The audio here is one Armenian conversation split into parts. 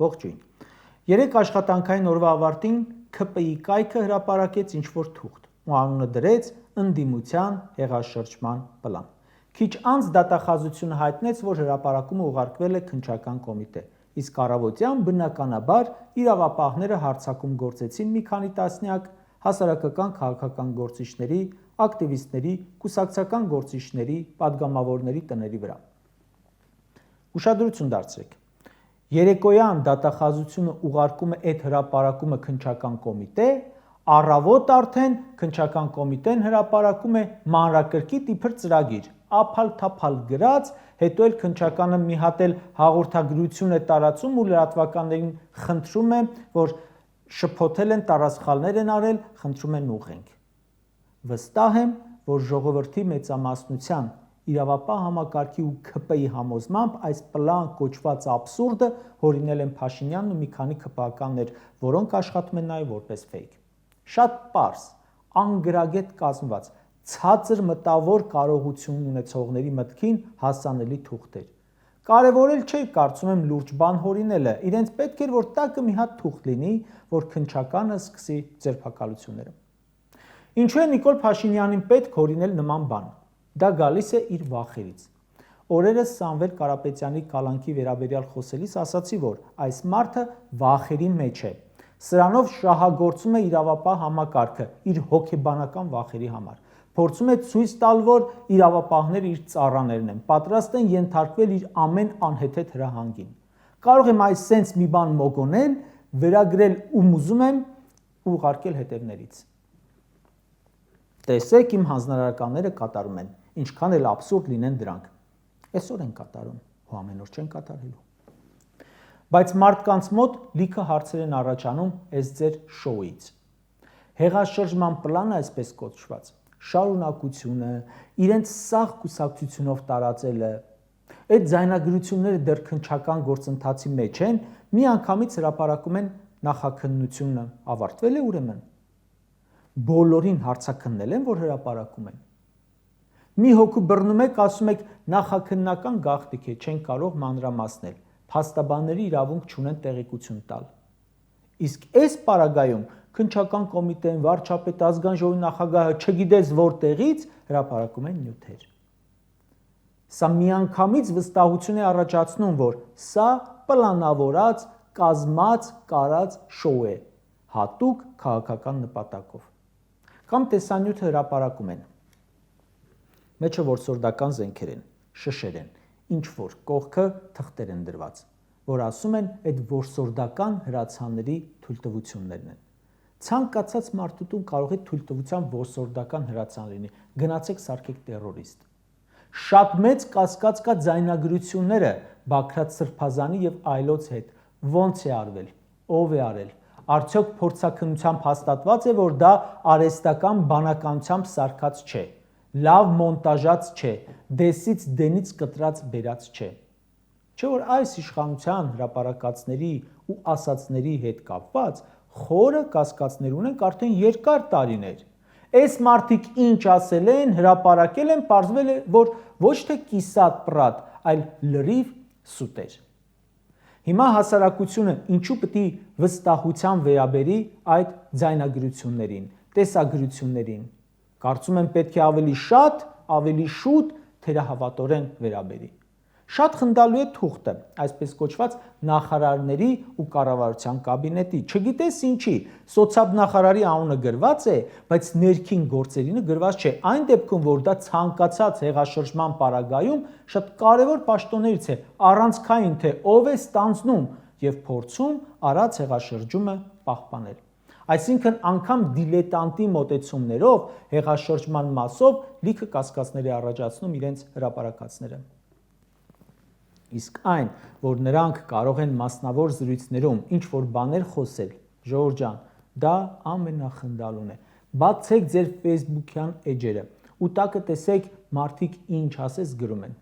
Ողջույն։ Երեք աշխատանքային օրվա ավարտին ՔՊԻ կայքը հրապարակեց ինչ-որ թուղթ ու անունը դրեց ընդդիմության հեղաշրջման պլան։ Քիչ անց դատախազությունը հայտնեց, որ հրապարակումը ուղարկվել է քննչական կոմիտե, իսկ առավոտյան բնականաբար իրավապահները հարձակում գործեցին մի քանի տասնյակ հասարակական քաղաքական գործիչների, ակտիվիստների, կուսակցական գործիչների, падգամավորների տների վրա։ Ուշադրություն դարձրեք։ Երեկոյան դատախազությունը ուղարկում է այդ հրապարակումը քննչական կոմիտե, առավոտ արդեն քննչական կոմիտեն հրապարակում է մանրակրկիտ իբր ծրագիր, ափալ-թափալ գրած, հետո էլ քննչականը մի հատ էլ հաղորդագրություն է տարածում ու լրատվականներին խնդրում է, որ շփոթել են, տարասխալներ են արել, խնդրում են ուղղենք։ Վստահ եմ, որ ժողովրդի մեծամասնության իրավապահ համակարգի ու ՔՊԻ համոզմամբ այս պլան կոչված աբսուրդը հորինել են Փաշինյանն ու մի քանի ՔՊԱ-կաններ, որոնք աշխատում են նաև որպես ֆեյք։ Շատ պարզ, անգրագետ կազմված, ցածր մտավոր կարողություն ունեցողների մտքին հասանելի թուղթեր։ Կարևոր էլ չէ, կարծում եմ, լուրջ բան հորինելը, իրենց պետք էր, որ տակը մի հատ թուղթ լինի, որ քննչականը սկսի ձերբակալությունները։ Ինչու է Նիկոլ Փաշինյանին պետք հորինել նման բան։ Դա գալիս է իր վախերից։ Օրերս Սամվել Կարապետյանի կալանքի վերաբերյալ խոսելիս ասացի, որ այս մարդը վախերի մեջ է։ Սրանով շահագործում է իրավապահ համակարգը իր հոգեբանական վախերի համար։ Փորձում է ցույց տալ, որ իրավապահները իր ծառաներն են, պատրաստ են ենթարկվել իր ամեն անհեթեթ հրահանգին։ Կարող եմ այս սենց մի բան մոգոնել, վերագրել ում ուզում եմ ու ուղարկել հետևներից։ Տեսեք, իմ հանձնարարականները կատարում են, ինչքան էլ աբսուրդ լինեն դրանք։ Այսօր են կատարում, ու ամեն օր չեն կատարելու։ Բայց մարդկանց մոտ լիքը հարցեր են առաջանում այս ձեր շոուից։ Հեղաշրջման պլանը, այսպես կոչված, շարունակությունը, իրենց սաղ կուսակցությունով տարածելը, այդ ձայնագրությունները դեռ քննչական գործընթացի մեջ են, միանգամից հրապարակում են նախաքննությունը, ավարտվել է ուրեմն։ Բոլորին հարցաքննել են, որ հրապարակում են։ Մի հոգու բռնում եք, ասում եք նախաքննական գաղտնիք է, չեն կարող մանրամասնել, փաստաբանների իրավունք չունեն տեղեկություն տալ։ Իսկ այս պարագայում քննչական կոմիտեն, վարչապետ, ազգային ժողովի նախագահը չգիտես որտեղից հրապարակում են նյութեր։ Սա միանգամից վստահություն է առաջացնում, որ սա պլանավորած, կազմած, կարած շոու է, հատուկ քաղաքական նպատակով։ Կամ տեսանյութը հրապարակում են։ Մեջը որսորդական զենքեր են, շշեր են, ինչ-որ կողքը թղթեր են դրված, որ ասում են այդ որսորդական հրացանների թույլտվություններն են։ Ցանկացած մարդու տուն կարող է թույլտվության որսորդական հրացան լինի, գնացեք սարքեք տերորիստ։ Շատ մեծ կասկած կա ձայնագրությունները Բագրատ Սրբազանի եւ այլոց հետ, ոնց է արվել, ով է արել, արդյոք փորձաքննությամբ հաստատված է, որ դա արհեստական բանականությամբ սարքած չէ, լավ մոնտաժած չէ, դեսից դենից կտրած բերած չէ։ Չէ՞ որ այս իշխանության հրապարակածների ու ասածների հետ կապված խորը կասկածներ ունենք արդեն երկար տարիներ։ Այս մարդիկ ինչ ասել են, հրապարակել են, պարզվել է, որ ոչ թե կիսատ պրատ, այլ լրիվ սուտեր։ Հիմա հասարակությունը ինչու պետք է վստահության վերաբերի այդ ձայնագրություններին, տեսագրություններին։ Կարծում եմ պետք է ավելի շատ, ավելի շուտ թերահավատորեն վերաբերի։ Շատ խնդալու է թուղթը, այսպես կոչված նախարարների ու կառավարության կաբինետի։ Չգիտես ինչի, սոցիալնախարարի անունը գրված է, բայց ներքին գործերինը գրված չէ։ Այն դեպքում, որ դա ցանկացած հեղաշրջման պարագայում շատ կարևոր պաշտոններից է, առանցքային թե ով է ստանձնում եւ փորձում առած հեղաշրջումը պահպանել։ Այսինքն անգամ դիլետանտի մոտեցումներով հեղաշրջման մասով լիքը կասկածներ է առաջացնում իրենց հրապարակածները։ Իսկ այն, որ նրանք կարող են մասնավոր զրույցներում ինչ-որ բաներ խոսել, Ժողովուրդ ջան, դա ամենախնդալուն է։ Բացեք ձեր Facebook-յան էջերը ու տակը տեսեք մարդիկ ինչ ասես գրում են։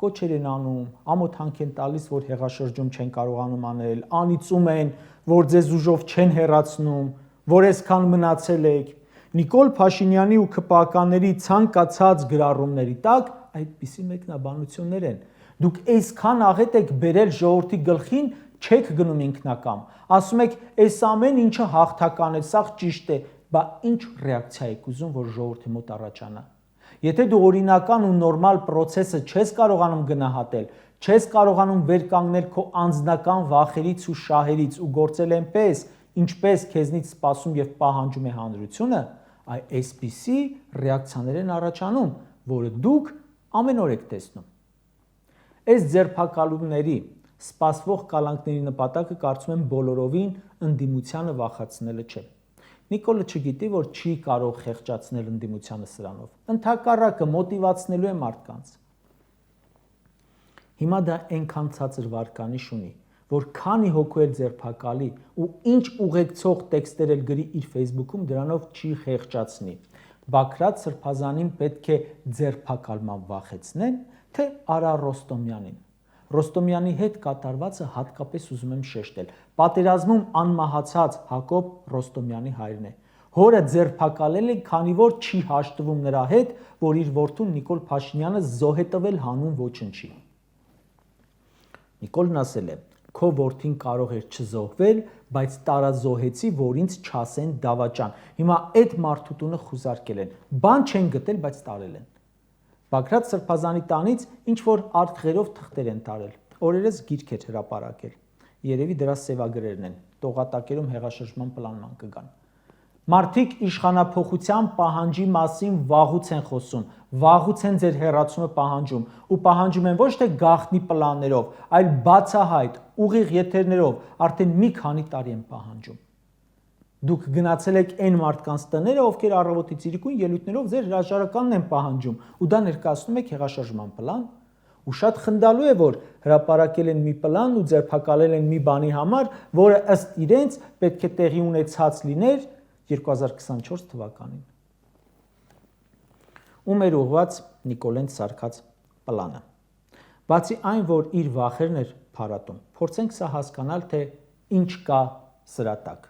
Կոչեր են անում, ամոթանք են տալիս, որ հեղաշրջում չեն կարողանում անել, անիծում են, որ ձեզ ուժով չեն հեռացնում, որ այսքան մնացել եք։ Նիկոլ Փաշինյանի ու ՔՊԱ-կանների ցանկացած գրառումների տակ այդպիսի մեկնաբանություններ են։ Դուք այսքան աղետ եք բերել ժողովրդի գլխին, չեք գնում ինքնակամ, ասում եք, այս ամեն ինչը հաղթական է, սա ճիշտ է, բա ինչ ռեակցիա եք ուզում, որ ժողովրդի մոտ առաջանա։ Եթե դու օրինական ու նորմալ process-ը չես կարողանում գնահատել, չես կարողանում վեր կանգնել քո անձնական վախերից ու շահերից ու գործել այնպես, ինչպես քեզնից սպասում եւ պահանջում է հանրությունը, այսպիսի ռեակցիաներ են առաջանում, որը դուք ամեն օր եք տեսնում։ Այս ձերբակալումների, սպասվող կալանքների նպատակը կարծում եմ բոլորովին ընդդիմությանը վախեցնելը չէ։ Նիկոլը չգիտի, որ չի կարող խեղճացնել ընդդիմությանը սրանով։ Ընդհակառակը մոտիվացնելու է մարդկանց։ Հիմա դա այնքան ցածր վարկանիշ ունի, որ քանի հոգու էլ ձերբակալի ու ինչ ուղեկցող տեքստեր էլ գրի իր Facebook-ում, դրանով չի խեղճացնի։ Բաքրատ Սրբազանին պետք է ձերբակալման վախեցնեն, թե Արա Ռոստոմյանին։ Ռոստոմյանի հետ կատարվածը հատկապես ուզում եմ շեշտել։ Պատերազմում անմահացած Հակոբ Ռոստոմյանի հայրն է։ Հորը ձերբակալել է, քանի որ չի հաշտվում նրա հետ, որ իր որդուն Նիկոլ Փաշինյանը զոհ է տվել հանուն ոչնչի։ Նիկոլն ասել է. «Քո որդին կարող էր չզոհվել, բայց տարազոհեցի, որ ինձ չասեն դավաճան։ Հիմա այդ մարդու տունը խուզարկել են։ Բան չեն գտել, բայց տարել են»։ Բաքրատ Սրբազանի տանից ինչ որ արտղերով թղթեր են տարել։ Օրերս գիրք էր հրապարակել։ Երևի դրա սևագրերն են։ Տողատակերում հեղաշրջման պլանման կգան։ Մարդիկ իշխանափոխության պահանջի մասին վաղուց են խոսում, վաղուց են ձեր հեռացումը պահանջում ու պահանջում են ոչ թե գաղտնի պլաններով, այլ բացահայտ, ուղիղ եթերներով, արդեն մի քանի տարի են պահանջում։ Դուք գնացել եք այն մարդկանց տները, ովքեր առավոտից իրիկուն ելույթներով ձեր հրաժարականն են պահանջում ու դա ներկայացնում եք հեղաշրջման պլան։ Ու շատ խնդալու է, որ հրապարակել են մի պլան ու ձերբակալել են մի բանի համար, որը ըստ իրենց պետք է տեղի ունեցած լիներ 2024 թվականին։ Ում էր ուղղված Նիկոլեն սարքած պլանը։ Բացի այն, որ իր վախերն էր փարատում, փորձենք սա հասկանալ, թե ինչ կա սրա տակ,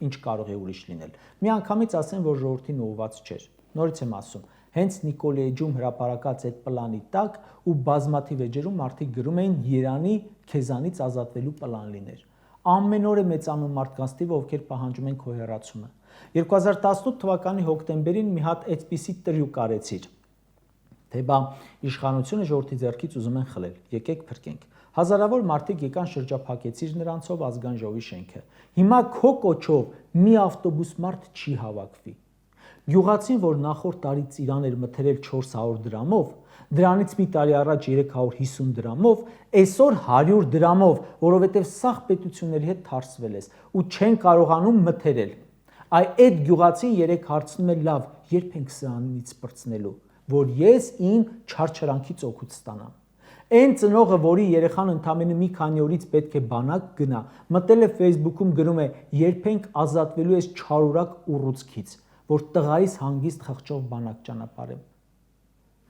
ինչ կարող է ուրիշ լինել։ Միանգամից ասեմ, որ ժողովրդին ուղղված չէր։ Նորից եմ ասում, հենց Նիկոլի էջում հրապարակած այդ պլանի տակ ու բազմաթիվ էջերում մարդիկ գրում էին Երանի քեզանից ազատվելու պլան լիներ։ Ամեն օր է մեծանում մարդկանց թիվը, ովքեր պահանջում են քո հեռացումը։ 2018 թվականի հոկտեմբերին մի հատ այդպիսի տրյուկ արեցիր, թե բա իշխանությունը ժողովրդի ձեռքից ուզում են խլել, եկեք փրկենք։ Հազարավոր մարդիկ եկան շրջափակեցիր նրանցով ազգային ժողովի շենքը։ Հիմա քո կոչով մի ավտոբուս մարդ չի հավաքվի։ Գյուղացին, որ նախորդ տարի ծիրան էր մթերել 400 դրամով, դրանից մի տարի առաջ 350 դրամով, այսօր 100 դրամով, որովհետև սաղ պետությունների հետ թարսվել ես ու չեն կարողանում մթերել։ Այդ գյուղացին երեք հարցնում է լավ, երբ ենք սրանից պրծնելու, որ ես իմ չարչարանքից օգուտ ստանամ։ Այն ծնողը, որի երեխան ընդամենը մի քանի օրից պետք է բանակ գնա, մտել է Facebook-ում գրում է, երբ ենք ազատվելու այս չարորակ ուռուցքից, որ տղայիս հանգիստ խղճով բանակ ճանապարհեմ։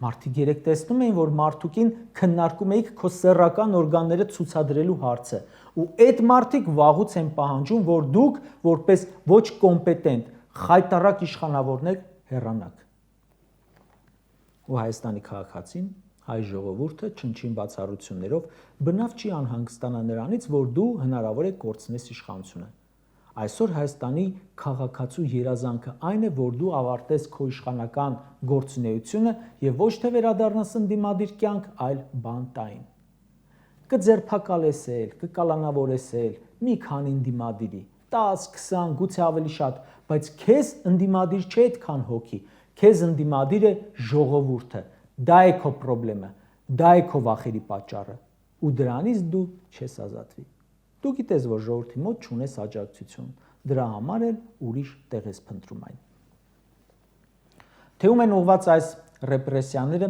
Մարդիկ երեք տեսնում էին, որ մարդուկին քննարկում էիք քո սեռական օրգանները ցուցադրելու հարցը, ու այդ մարդիկ վաղուց են պահանջում, որ դուք որպես ոչ կոմպետենտ, խայտառակ իշխանավորներ հեռանաք։ Ու Հայաստանի քաղաքացին, հայ ժողովուրդը չնչին բացառություններով բնավ չի անհանգստանա նրանից, որ դու հնարավոր է կորցնես իշխանությունը։ Այսօր Հայաստանի քաղաքացու երազանքը այն է, որ դու ավարտես քո իշխանական գործունեությունը եւ ոչ թե վերադառնաս ընդդիմադիր կյանք, այլ բանտային։ Կձերբակալես էլ, կկալանավորես էլ մի քանի ընդդիմադիրի, 10, 20, գուցե ավելի շատ, բայց քեզ ընդդիմադիր չէ այդքան հոգի, քեզ ընդդիմադիր է ժողովուրդը, դա է քո խնդրեմը, դա է քո վախերի պատճառը, ու դրանից դու չես ազատվի։ Դու գիտես, որ ժողովրդի մոտ չունես աջակցություն, դրա համար էլ ուրիշ տեղ ես փնտրում այն։ Թե ում են ուղղված այս ռեպրեսիաները,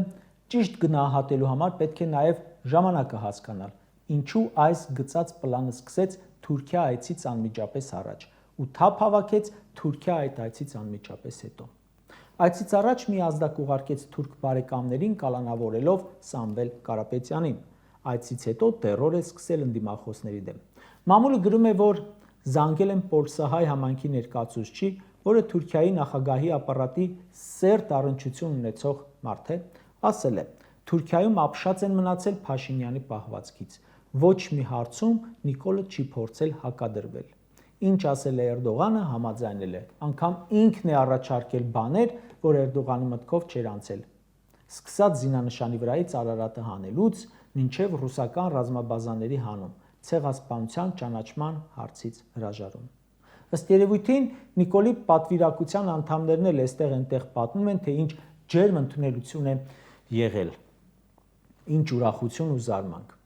ճիշտ գնահատելու համար պետք է նաև ժամանակը հասկանալ, ինչու այս գծած պլանը սկսեց Թուրքիա այցից անմիջապես առաջ ու թափ հավաքեց Թուրքիա այդ այցից անմիջապես հետո։ Այցից առաջ մի ազդակ ուղարկեց թուրք բարեկամներին կալանավորելով Սամվել Կարապետյանին։ Այցից հետո տերոր է սկսել ընդդիմախոսների դեմ։ Մամուլը գրում է, որ զանգել են պոլսահայ համայնքի ներկայացուցչի, որը Թուրքիայի նախագահի ապարատի սերտ առնչություն ունեցող մարդ է, ասել է. Թուրքիայում ապշած են մնացել Փաշինյանի պահվածքից, ոչ մի հարցում Նիկոլը չի փորձել հակադրվել։ Ինչ ասել է Էրդողանը, համաձայնել է։ Անգամ ինքն է առաջարկել բաներ, որ Էրդողանի մտքով չէր անցել։ Սկսած զինանշանի վրայից Արարատը հանելուց, մինչև ռուսական ռազմաբազաների հանում, ցեղասպանության ճանաչման հարցից հրաժարում։ Ըստ երևույթին Նիկոլի պատվիրակության անդամներն էլ այստեղ-այնտեղ պատմում են, թե ինչ ջերմ ընդունելություն է եղել, ինչ ուրախություն ու զարմանք։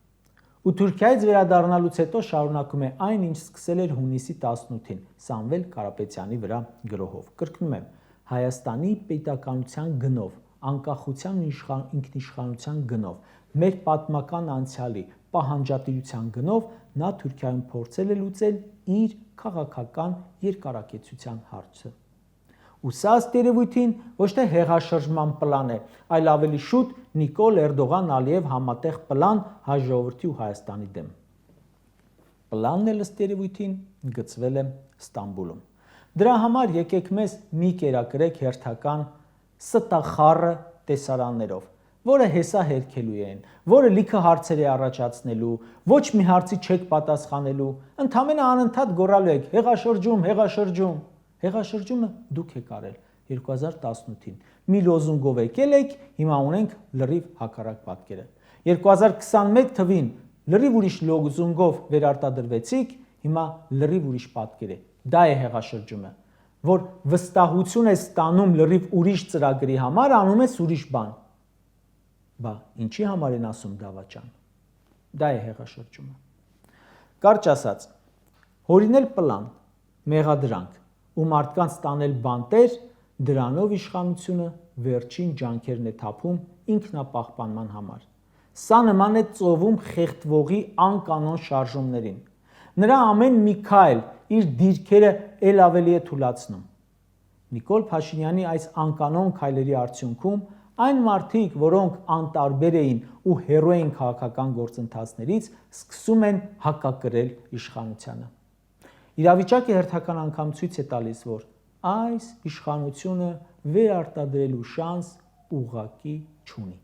Ու Թուրքիայից վերադառնալուց հետո շարունակում է այն, ինչ սկսել էր հունիսի 18-ին Սամվել Կարապետյանի վրա գրոհով։ Կրկնում եմ, Հայաստանի պետականության գնով, անկախության ու ինքնիշխանության գնով, մեր պատմական անցյալի պահանջատիրության գնով նա Թուրքիայում փորձել է լուծել իր քաղաքական երկարակեցության հարցը։ Ու սա ըստ երևույթին ոչ թե հեղաշրջման պլան է, այլ ավելի շուտ Նիկոլ Էրդողան-Ալիև համատեղ պլան հայ ժողովրդի ու Հայաստանի դեմ։ Պլանն էլ ըստ երևույթին գծվել է Ստամբուլում։ Դրա համար եկեք մեզ մի կերակրեք հերթական ստախառը տեսարաններով, որը հեսա հերքելու են, որը լիքը հարցեր է առաջացնելու, ոչ մի հարցի չեք պատասխանելու, ընդամենը անընդհատ գոռալու եք հեղաշրջում, հեղաշրջում։ Հեղաշրջումը դուք եք արել 2018-ին։ Մի լոզունգով եկել եք, հիմա ունենք լրիվ հակառակ պատկերը։ 2021 թվին լրիվ ուրիշ լոզունգով վերարտադրվեցիք, հիմա լրիվ ուրիշ պատկեր է։ Դա է հեղաշրջումը, որ վստահություն է ստանում լրիվ ուրիշ ծրագրի համար, անում ես ուրիշ բան։ Բա ինչի համար են ասում դավաճան։ Դա է հեղաշրջումը։ Կարճ ասած, հորինել պլան, մեղադրանք ու մարդկանց տանել բանտեր, դրանով իշխանությունը վերջին ջանքերն է թափում ինքնապահպանման համար։ Սա նման է ծովում խեղդվողի անկանոն շարժումներին։ Նրա ամեն մի քայլ իր դիրքերը ել ավելի է թուլացնում։ Նիկոլ Փաշինյանի այս անկանոն քայլերի արդյունքում այն մարդիկ, որոնք անտարբեր էին ու հեռու էին քաղաքական գործընթացներից, սկսում են հակակրել իշխանությանը։ Իրավիճակը հերթական անգամ ցույց է տալիս, որ այս իշխանությունը վերարտադրելու շանս ուղղակի չունի։